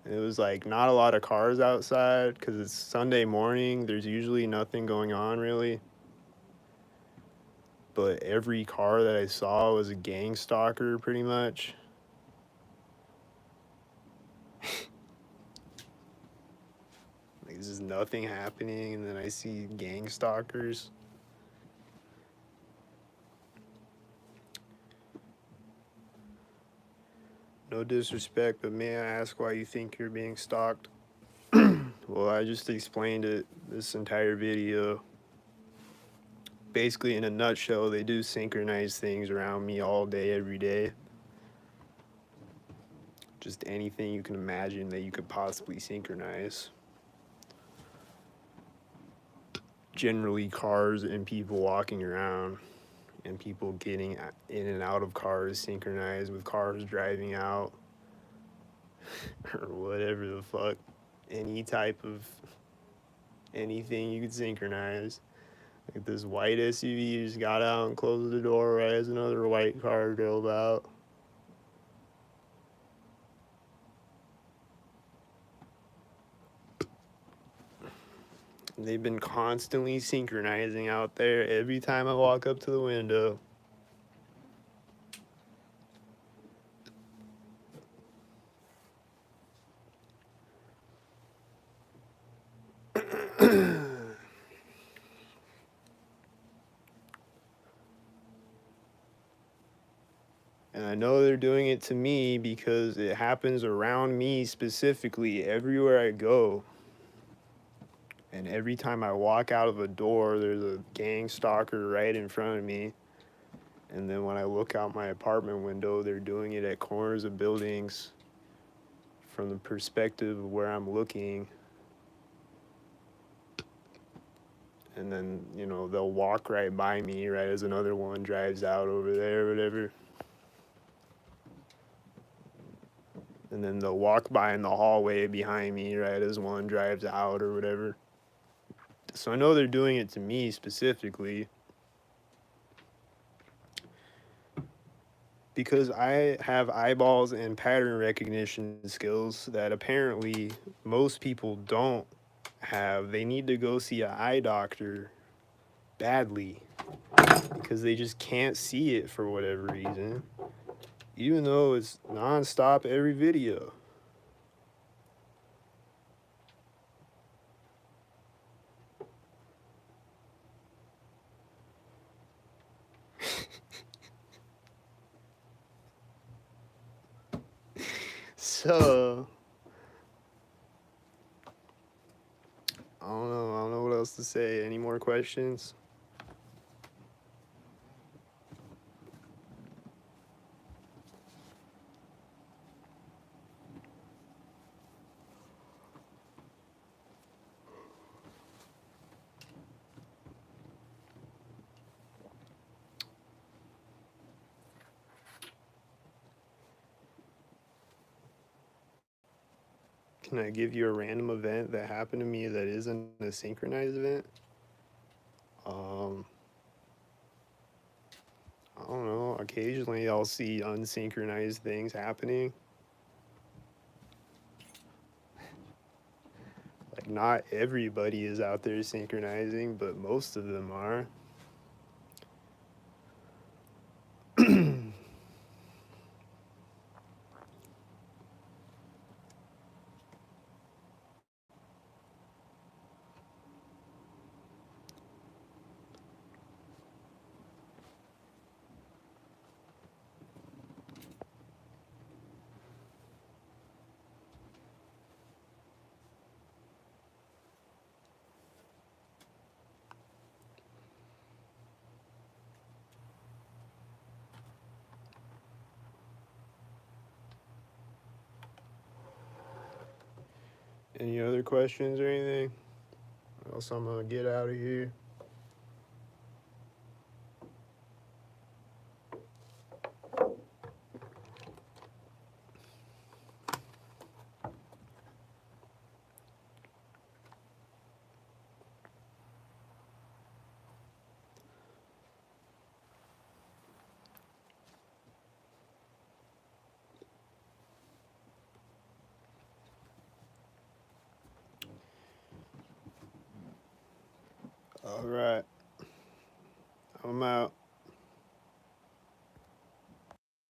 And it was like not a lot of cars outside because it's Sunday morning. There's usually nothing going on really. But every car that I saw was a gang stalker pretty much. Like, there's just nothing happening, and then I see gang stalkers. No disrespect, but may I ask why you think you're being stalked? Well, I just explained it this entire video. Basically, in a nutshell, they do synchronize things around me all day, every day. Just anything you can imagine that you could possibly synchronize. Generally, cars and people walking around, and people getting in and out of cars synchronized with cars driving out, or whatever the fuck. Any type of anything you could synchronize. Like this white SUV just got out and closed the door right as another white car drove out. They've been constantly synchronizing out there every time I walk up to the window. know they're doing it to me because it happens around me specifically everywhere I go. And every time I walk out of a door, there's a gang stalker right in front of me. And then when I look out my apartment window, they're doing it at corners of buildings from the perspective of where I'm looking. And then, you know, they'll walk right by me right as another one drives out over there or whatever. And then they'll walk by in the hallway behind me right as one drives out or whatever. So I know they're doing it to me specifically because I have eyeballs and pattern recognition skills that apparently most people don't have. They need to go see an eye doctor badly because they just can't see it for whatever reason, even though it's nonstop every video. So I don't know what else to say. Any more questions? Can I give you a random event that happened to me that isn't a synchronized event? Um, I don't know. Occasionally I'll see unsynchronized things happening. Like, not everybody is out there synchronizing, but most of them are. Any other questions or anything? Or else I'm gonna get out of here. All right. I'm out.